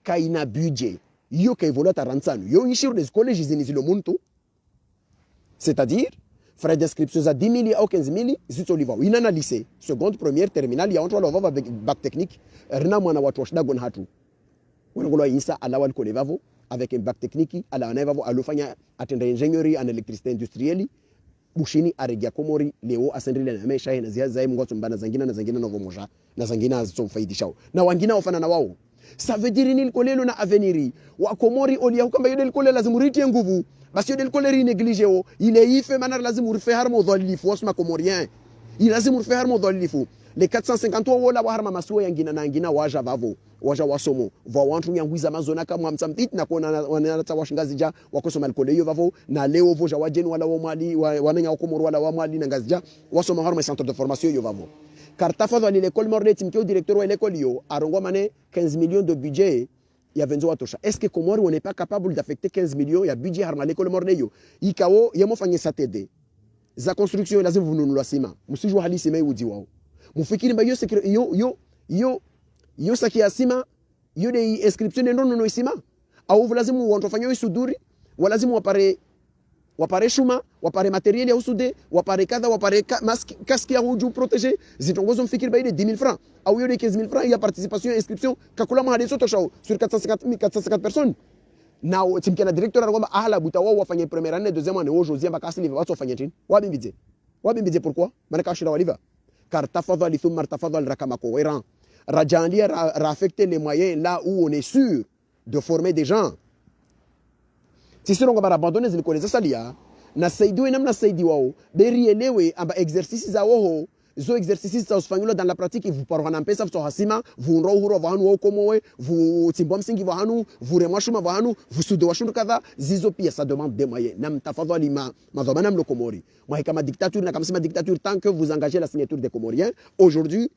kaina budget hiyo kaivola taransano yo nishiro des collèges zinizilo muntu c'est-à-dire frais d'inscription za 10 000 au 15 000 zitoliva inana lycée seconde première terminale ya watu wala avec bac technique rina mwana watu washidagon hatu wangolo insa ala wal kolevavo avec un bac technique ala anavavo alofanya atenda ingénierie en électricité industrielle bushini aregia komori leo asendrile na mesha na ziaza zai mngoto mbana zangina na zangina novo moja na zangina zomfaidishao na wangina wafana na wao ça veut dire nil kolelo na aveniri wa komori olia ukamba yodel kolelo lazima ritie nguvu basi yodel kolero negligeo ile ife manar lazima rife harmo dhalifu wasma komorien il lazima rife harmo dhalifu les 453 wala wa harma masuwa yangina na ngina waja vavo waja wasomo va wantu nyangwiza mazona kama msamtit na kuona wanata washingazija wakosoma alkoleyo vavo na leo voja wajeni wala wa mali wananya wakomoro wala wa mali na ngazija wasoma harma centre de formation yo vavo kartafa dans l'école morde timkio directeur wa l'école yo arongo mané 15 millions de budget ya venzo watosha est-ce que Komori on n'est pas capable d'affecter 15 millions ya budget harma l'école morde yo ikao yemo fanye satede za construction lazima vununulwa sima msijua halisi mai uji wao mufikiri mba yo saki asima yo de inscription ndo no isima au lazimu wantofanya isuduri walazimu wapare shuma wapare materiel ya usude wapare kadha wapare casque ya uju protéger zitongozo mfikiri ba ile 10 000 francs au yo de 15 000 francs ya participation inscription kakula mahali soto shao sur 450 personnes na timkana directeur arangomba ahala buta wao wafanye première année deuxième année aujourd'hui bakasi liva watu wafanye tini wabimbije pourquoi manaka shira waliva car tafadhali thumma tafadhal rakamako wera rajandia affecter les moyens là où on est sûr de former des gens si on va abandonner les collèges salia na saidiwe namna saidi wao berielewe amba exercices za wao zo exercices za usfanyula dans la pratique vous parlez en pesa vous hasima vous rohuro vahanu wao komowe vous timbom singi vahanu vous remashuma vahanu vous sudo washundu kadha zizo pia ça demande des moyens nam tafadhali madhamana mlo komori moi kama dictature na kama sema dictature tant que vous engagez la signature des comoriens aujourd'hui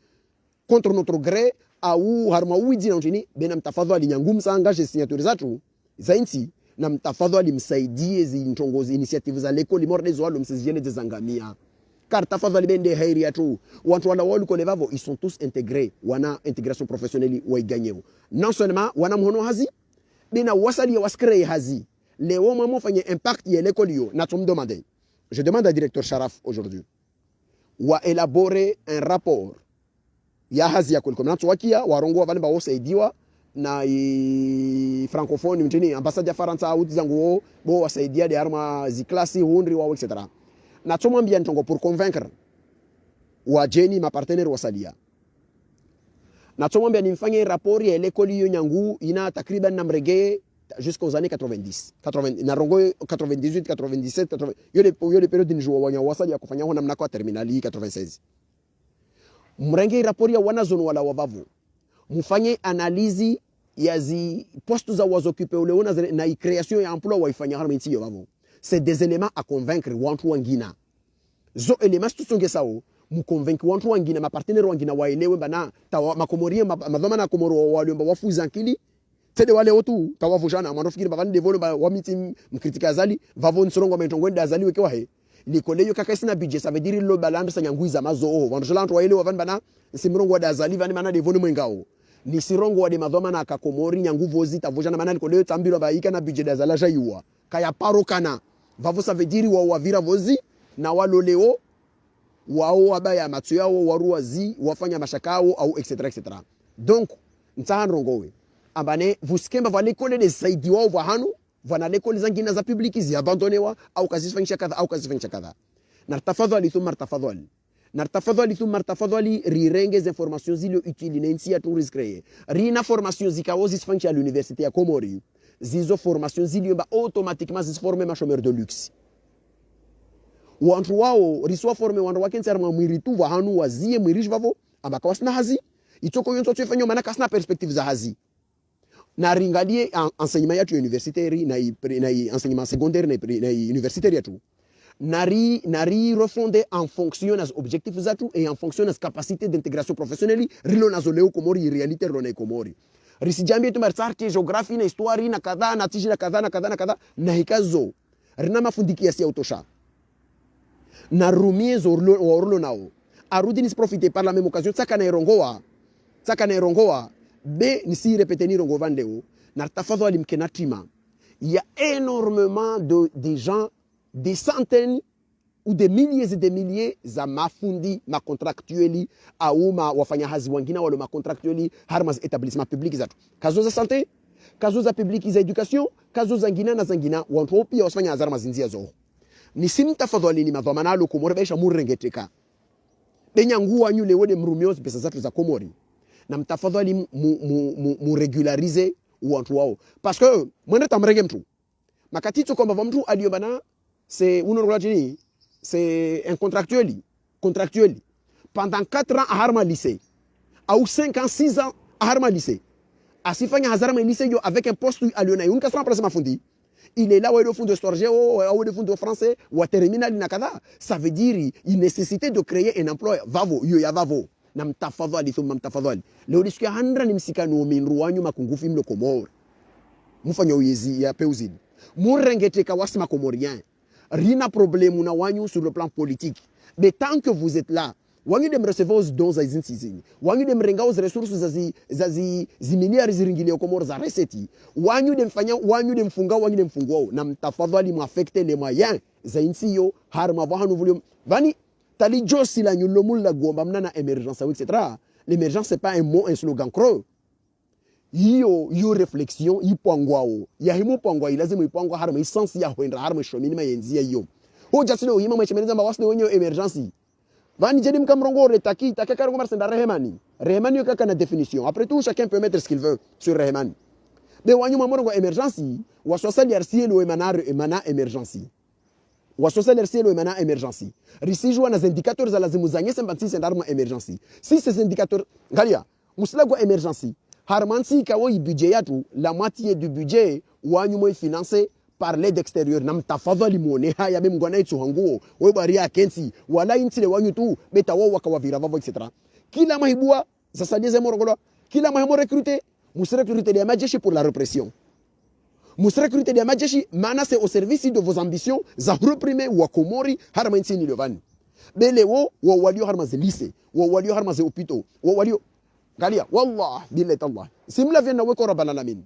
contre notre gré au harmawi dina nchini benam tafadhali nyangumsa engage signature zatu zainti na mtafadhali msaidie zintongozi initiative za l'école morde zo msizijene zezangamia car tafadhali bende hairi atu watu wala wolu kolevavo ils sont tous intégrés wana intégration professionnelle waiganyeo non seulement wana mhono hazi bina wasali waskre hazi leo mamo fanye impact ya l'école yo na tumdemande je demande à directeur Sharaf aujourd'hui, wa élaborer un rapport ya hazi ya kulkom na tuwakia warongo wa vale ba wasaidiwa na francophone mtini ambassade ya Faransa au zanguo bo wasaidia de arma ziklasi hundri wa etc. Na tumwambia ntongo pour convaincre wa Jenny ma partenaire wasalia. Na tumwambia nimfanye rapport ya l'école yo nyangu ina takriban na mrege jusqu'aux années 90. 80 na rongo 98 97 80 yo les période ni jowa wanya wasalia kufanya hona mnako terminali 96. Mrenge rapport ya wanazono wala wavavu. Mufanye analizi ya zi postes za wazokupe uleona na création ya emploi waifanya harma nti yo. C'est des éléments à convaincre wantu wangina. Zo éléments tusonge sao mu convaincre wantu wangina ma partenaire wangina waelewe bana tawa makomoria madhoma na komoro waliomba wafuza nkili tede wale otu tawavujana manofikiri bavani devolo ba wamiti mkritika azali vavo nsorongo mentongo nda azali weke wahe likoleyo kaka sina budget ça veut dire lo balanda sanya nguiza mazo vanjolanto waelewe vani bana nsimrongo da azali vani bana devolo mwengao ni sirongo wade madhoma na kakomori nyanguvu zita vujana bana likoleyo tambiro ba ika na budget da azala jayua kaya paro kana vavo ça veut dire wa wavira vozi na waloleo wao abaya matsu yao waruazi wafanya mashakao au etc. Donc ntahanrongowe ambane vuskemba va l'école des saidi wao va hanu vana l'école zangina za publiki zi abandonewa au kazifanyisha kadha au kazifanyisha kadha nartafadhali thumma nartafadhali rirenge informations zile utile nensi ya tourisme créer rina formation zikawo zifanyisha à l'université ya Komori zizo formation zile ba automatiquement zisformer ma chômeur de luxe wantu wao riswa forme wantu wakensi arma mwiritu va hanu wazie mwirish vavo ambaka wasna hazi itoko yonso tufanywa maana kasna perspective za hazi na ringalie enseignement ya universitaire na enseignement secondaire na universitaire ya tu nari refonder en fonction des objectifs zatu et en fonction des capacités d'intégration professionnelle rilo nazoleo komori réalité rilo komori risijambie tu marsarti géographie na histoire na kadha na tiji na kadha na hikazo rina mafundiki ya utosha na rumie zorlo nao arudi nis profiter par la même occasion tsaka na irongoa be nisi répéter ni rongo vandeo na tafadhali mkenatima il y a énormément de gens des centaines ou des milliers et des milliers za mafundi ma contractueli au ma wafanya hazi wangina wale ma contractueli harmas établissement public zatu kazo za santé kazo za public za education kazo za ngina na zangina wantu pia wasfanya hazara mazinzia zo ni simtafadhali ni madhamana lo komori baisha murengeteka benyangu wanyule wode mrumiozi pesa zatu za komori na mtafadhali mu regulariser wantu wao parce que mwende tamrege mtu makatito kwamba mtu aliobana c'est une c'est un contractuel pendant 4 ans à harma lycée ou 5 ans 6 ans à harma lycée asifanya hazarma lycée yo avec un poste aliona une kasra place mafundi il est là où il est au fond de storge ou au fond de français ou terminal nakada ça veut dire il nécessité de créer un emploi vavo yo ya vavo na mtafadhali thumma mtafadhali leo disikia handra ni msikano minru wanyu makungufi mlo komor mufanya uyezi ya peuzini murengeteka wasima komorien rien problème na wanyu sur le plan politique mais tant que vous êtes là wanyu dem recevoir os dons za izinzini wanyu dem renga os ressources za zimiliari ziringile komor za reseti wanyu dem fanya wanyu dem funga wanyu dem fungwao na mtafadhali muaffecter les moyens za insiyo harma vahanu volume vani tali josi la nyulo mulla gomba mnana émergence etc. L'émergence c'est pas un mot un slogan creux yo réflexion ipangwao ya himu pangwa lazima ipangwa harma essence ya hoendra harma shomini mayenzia yo ho jasilo hima mwechemeleza mbawasne wenyo emergency vani jeni mkamrongo retaki takeka ngomar senda rehemani yo kaka na définition après tout chacun peut mettre ce qu'il veut sur rehemani be wanyu mamorongo emergency wasosali arsielo emana emergency wasosali arsielo emana emergency risijwa na indicateurs za lazimu zanyese mbantisi ndarma emergency si ces indicateurs ngalia muslago emergency harmansi kawo budget yatu la moitié du budget wanyu moy financé par l'aide extérieure nam tafadhali muone haya mimi ngwana itu hanguo we bari ya kensi wala intile wanyu tu beta wao wakawavira vavo etc. Kila mahibua sasa diese morogolo kila mahimo recruter musrecruter des majeshi pour la répression musrecruter des majeshi maana c'est au service de vos ambitions za reprimer wa komori harmansi ni levani belewo wa walio harmaze lycée wa walio harmaze hôpital wa walio galia wallah billahi tallah simla vena weko rabbana alamin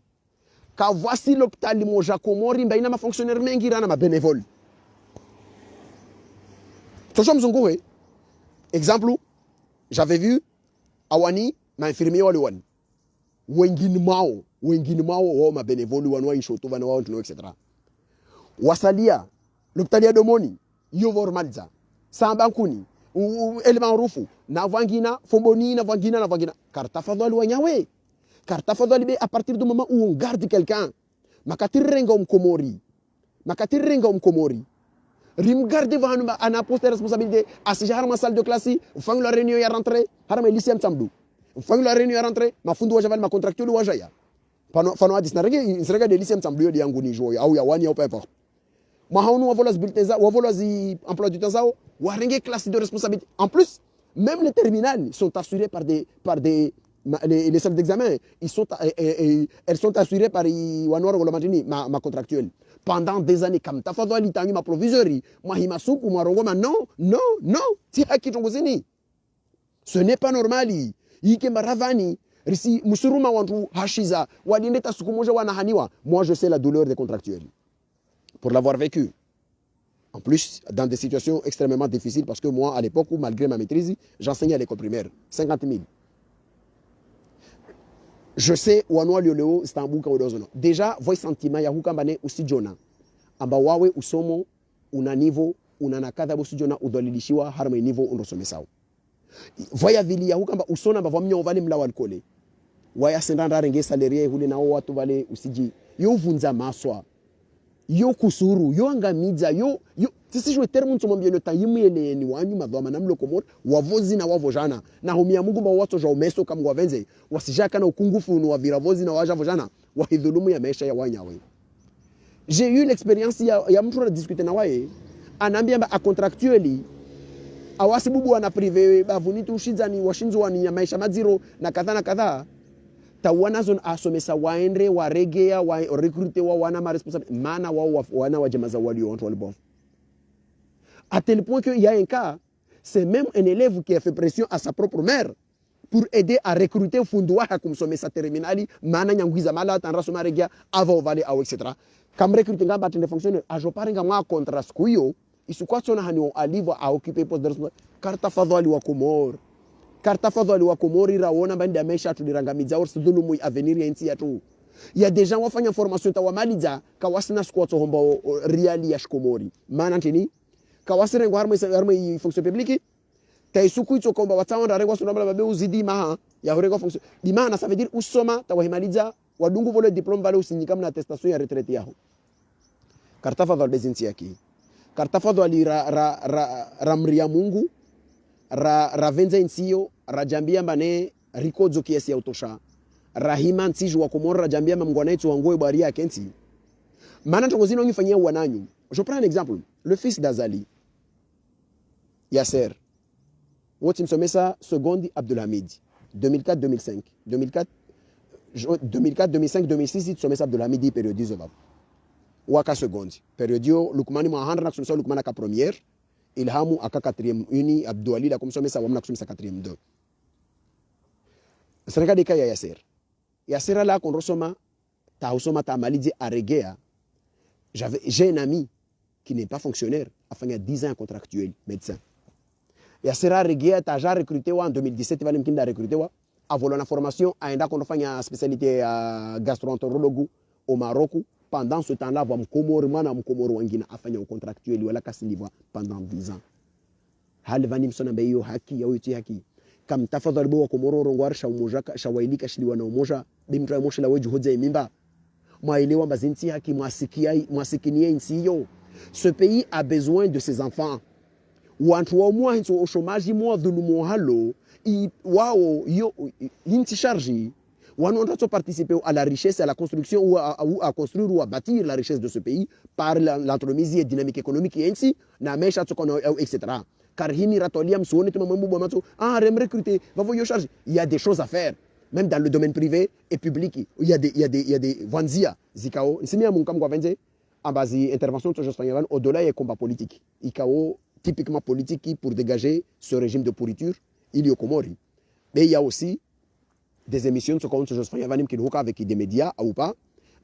ka voici l'hôpital moja komori baina ma fonctionnaire mengi rana ma bénévole Chocho mzungu exemple j'avais vu awani mainfirmier wale wani wengine mao wao mabenevoli wanwa ishoto vana wao tuno etc. Wasalia l'hôpitalia domoni yo vormaliza samba nkuni element rufu na vangina fomboni na vangina karta fadhali wanyawe karta fadhali be à partir du moment où on garde quelqu'un makatirenga umkomori rim garde vanu ana poste responsabilité asija harma salle de classe fang la réunion ya rentrée harma lycée samdu fang la réunion ya rentrée mafundu wajaval ma contractuel wajaya fano adis na rege de lycée samdu de yangu ni joyo au ya wani au peu importe mahaunu wavolas bulteza wavolas emploi du temps zao warenge classe de responsabilité en plus même les terminales sont assurées par les salles d'examen elles sont assurées par wanoro golomantini ma contractuelle pendant des années comme tafadhali litani ma provisory moi himasuku marongoma non ti haki tongozini ce n'est pas normal yike maravani risi musuruma wantu hashiza wadindeta siku moja wanahaniwa. Moi je sais la douleur des contractuels pour l'avoir vécu en plus dans des situations extrêmement difficiles parce que moi à l'époque où malgré ma maîtrise j'enseignais à l'école primaire 50 000. Je sais wanwa lioleo Istanbul ka odozono déjà voice sentiment ya hukambane usijona amba wawe usomo una niveau una nakadha usijona udolilishiwa harma niveau undosomesao voya vili ya hukamba usona amba vamnyo vale mla walkole waya sendanda renge salaire huli nao watu vale usiji yo vunza maswa yo kusuru yo angamiza yo sisi jwe termu ntsomambia no tayimu ele ni wanyu madhama namlo komor wavozi na wavojana na humia Mungu ba watu ja umeso kama wavenze wasijaka na ukungufu no waviravuzi na wajavojana wahidhulumu ya maisha ya wanyawe. J'ai eu l'expérience ya mtu na discuter na wae anambia ba contractually awasibubu wana privé bavuni tushizani washinzo wani ya maisha maziro na kadha tawana zone asomesa waendre waregea wa recruiter wa wana ma responsable mana wa wana wajemaza walio watu walibof. À tel point qu'il y a un cas, c'est même un élève qui a fait pression à sa propre mère pour aider à recruter Fundoua à consommer sa terminale, mana nyanguiza mala tanra soma regia avant vale au etc. Comme recruter nga batende fonctionnaire, a jo parenga mwa contra skuyo, isukwa sona hani alivo a occuper poste de responsable. Karta fadhali wa komori raona bandi amesha tulirangamiza or sidulumu avenir ya nchi yetu. Il y a des gens wafanya formation tawamaliza kawasina squat hombo riali ya shkomori. Mana ntini kawasire ngo harma i fonction publique taisuku ito komba watawanda rengwa sunabala babe uzidi maha ya horego fonction di maana ça veut dire usoma tawahimaliza wadungu vole diplôme vale usinyika na attestation ya retraite yaho kartafa val dezinti yaki kartafa do ramria Mungu ravenza insio rajambia mbane rikodzo kiasi ya utosha rahima nsiju wa komora rajambia mngwana itu wangoe bari ya kensi maana tongozino ngifanyia wananyu. Je prends un exemple, le fils d'Azali Yasser wotim somesa seconde Abdelhamid 2004-2005 2005-2006 somesa Abdelhamid période zova waka seconde période lukmani mahandra na somesa lukmana ka première ilhamu aka 4e uni Abdouali la somesa wamna somesa 4e 2 serika deka ya Yasser la konrosoma ta usoma ta malidi aregea. J'ai un ami qui n'est pas fonctionnaire, a fait 10 ans contractuel, médecin. Il y a Sera Regia, tu as déjà recruté en 2017, tu vas me recruter, a volé la formation, a fait une spécialité gastroentérologue au Maroc. Pendant ce temps-là, il a fait un contractuel pendant 10 ans. Halvanim Sonabeyo Haki, Yauti Haki. Comme tu as fait le beau Komoro Rongwar, Shawaili Kashliwana Moja, Bimtra Moshla Wejhoze Mimba. Ce pays a besoin de ses enfants. Ou entre moi au chômage, moi de l'umohalo, chargé. Ou on doit participer à la richesse, à la construction ou à construire ou à bâtir la richesse de ce pays par l'entremise et dynamique économique et ainsi, etc. Car il y a des choses à faire. Même dans le domaine privé et public, il y a des vanzia, zikao. Ici, mon kam gwavenze, en base intervention de Jospin au-delà il y a combat politique. Ikao typiquement politique pour dégager ce régime de pourriture, il y a Komori. Mais il y a aussi des émissions de Jospin qui nous avec des médias ou pas,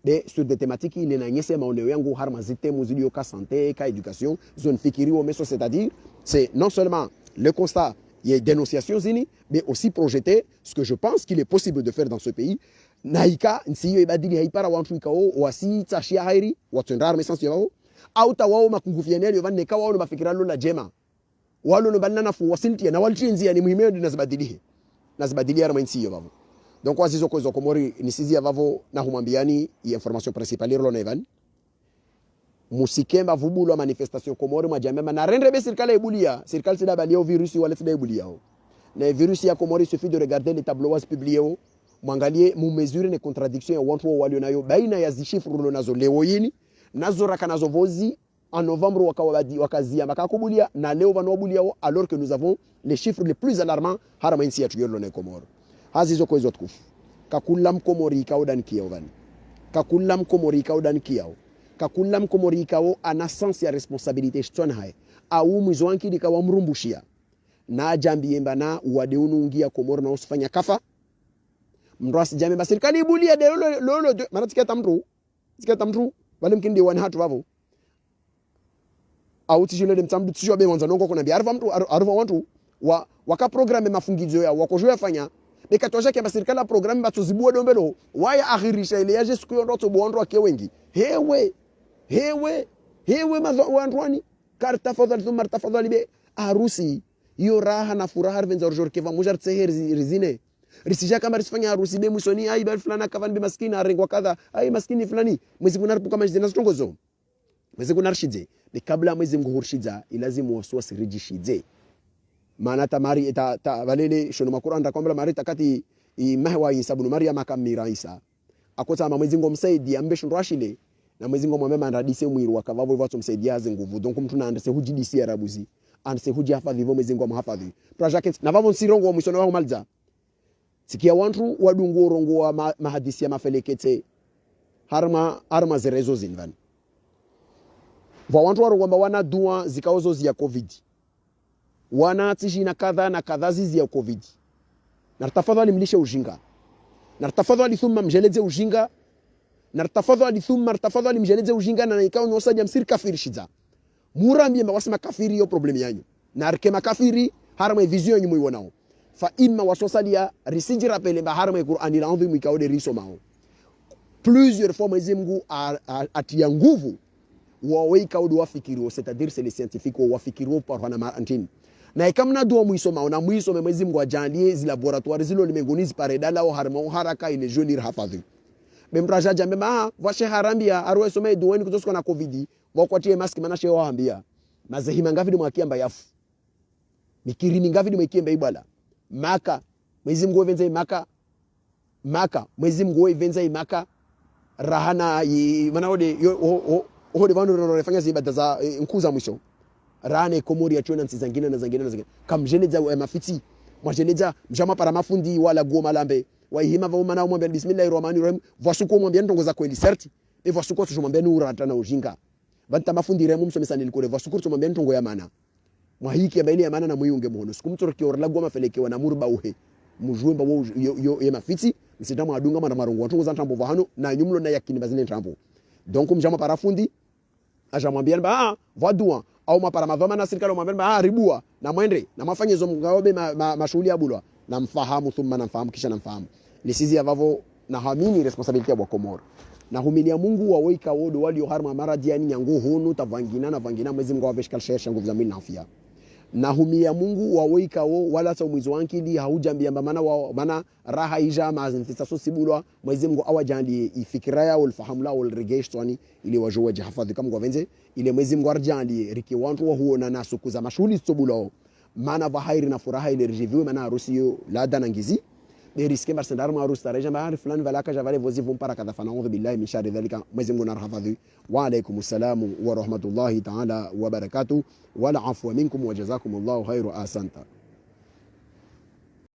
de sur des thématiques il na nyese maoneo yangu harma zite muzilio ka santé ka éducation zone fikiri au meso, c'est-à-dire c'est non seulement le constat il y a dénonciation zini mais aussi projeter ce que je pense qu'il est possible de faire dans ce pays naika nsiyo ibadili haipara wantu ikao wasi tashia hairi watendar mesansi yao au tawao makungufianeli yovanne kawa mafikira lo la jema walo no banana nafu wasilti na walchinzi ni muhimu nazibadilia rama nsiyo babo. Donc wazizo kozo komori nisizia vavo na humambiani i information principale lo nevan musikemba vubulo manifestation komori majamema na rendre be serikali ebulia serikali sida balio virus wala sida ebulia na virus ya komori suffit de regarder les tableaux publiés mwangalie mu mesure ne contradiction ya watu walio nayo baina ya zishifru lo nazo leo yini nazo raka nazo vozi en novembre wakazia makakubulia na leo vanobulia alors que nous avons les chiffres les plus alarmants harama insi ya tuyolo na komoro hazizo ko izot kuf kakulam komori kaudan kiyawan kakulam komori kaudan kiyaw kakulam komori kawo ana sens ya responsabilité shton hay au mwizoanki dikawa mrumbushia na jambi mbana wadeunungia komoro na usifanya kafa mrasi jambe ba serikali ibulia de lolo maana tiketa mtu wale mkindi wana hatu wavo au tishile de mtamdu tishwa be mwanza nongo kuna biarva mtu arva wantu waka programme mafungizo ya wakojua fanya bekatosha kwa serikali programme batuzibua dombelo waya akhirisha ile yaje siku yondo to bondo ake wengi hewe madwani karta fadhali thumma tafadhali be harusi hiyo raha na furaha venza orjorkeva mujar tseheri rizine risija kama risifanya harusi be musoni ai bal fulana kavan be maskini arengwa kadha ai maskini fulani mwezi kunarpu kama jina zitongozo mwezi kunarshije be kabla mwezi mguhurshija ilazimu waswasi rijishije maana tamari ta valele shono makuranda ndakwambia mari takati mahwa Isa Maryam akamira Isa akota mwezi ngomsaidi ambe shondo ashile na mwezi ngomwambia ndadise mwiru wakavavo watu msaidia haze nguvu donc mtu na andese hujidisi arabuzi andese huji hafadhi hivyo mwezi ngomhafadhi project na vavo nsirongo wa mwisono wangu malza sikia wantu wadungu rongo wa mahadisi ya mafelekete harma zerezo zinvan wa wantu warongo mba wana dua zikaozo ya covid wana tishi na kadha zizi ya covid na tafadhali mlishe ujinga na tafadhali thumma mjeleze ujinga na tafadhali mjeleze ujinga na ikawa nyosaja msiri kafiri shiza murambi mbawasema kafiri yo problem yanyu na arkema kafiri harma vision nyumu iwonao fa imma wasosalia risijira pele mba harma Qur'ani la anvi mwikawode riso mao plusieurs fois mwezi Mungu atia nguvu waweka udu wafikiri c'est-à-dire c'est les scientifiques wafikiri par wana marantini na ikamna dua muisoma na muisome mwezi Mungu ajalie zi laboratoire zilo limengonizi paredala au harma haraka ile jeune irhafadhi bemraja jambe ma washe harambia arwe some duweni kutosko na covid wakwatie mask maana sheho waambia mazehima ngavi mwakiamba yafu mikirimi ngavi mwekiembe ibala maka mwezi Mungu venza maka mwezi Mungu venza maka rahana maana ode hodi bando refanya zibada za nkuza mwisho rane komori ya chona nzingine na zingine kamjeleza mafiti mwajeleza mjama para mafundi wala goma lambe waihima va umana umwambia bismillahirrahmanirrahim vasuko mwambia ndongo za kweli certi e vasuko tumwambia nura atana ujinga banta mafundi remu msomesa nilikore vasuko tumwambia ndongo ya maana mwahiki ya baini ya maana na muyunge muhono sikumtoroki orla goma felekewa na murba uhe mujumba wo yo mafiti msitama adunga mara marongo watungo za ntambo vahano na nyumlo na yakini bazine ntambo donc mjama para fundi ajamwambia ba vadua au mapara madhoma na serikali mwambia ribua na mwende na mafanye zo mgaobe mashughuli ya bulwa na mfahamu thumma na mfahamu kisha na mfahamu lisizi avavo na hamini responsibility ya Komoro na humilia Mungu waweika wodo walio harma maradi yani nyango hono tavangina na vangina mwezi Mungu aveshikal shesha nguvu za mimi na afya na humia Mungu waweika wo wala sa mwizo wankili haujambia maana raha ija mazinfisa so sibulwa mwezi Mungu awajandi ifikira ya ulfahamu la ulregeshwani ili wajowe jahafadhi kama gwavenze ile mwezi Mungu arjandi riki wantu wa huona na sukuza mashughuli sobulwa maana vahairi na furaha ile review maana harusi yo la danangizi de riske marsendar ma harusi tareja mahali fulani valaka javale vozi vumpara kadha fa na'udhu billahi min sharri dhalika mwezi Mungu narhafadhi wa alaykum salamu wa rahmatullahi ta'ala wa barakatuh wal afwa minkum wa jazakumullahu khairu asanta.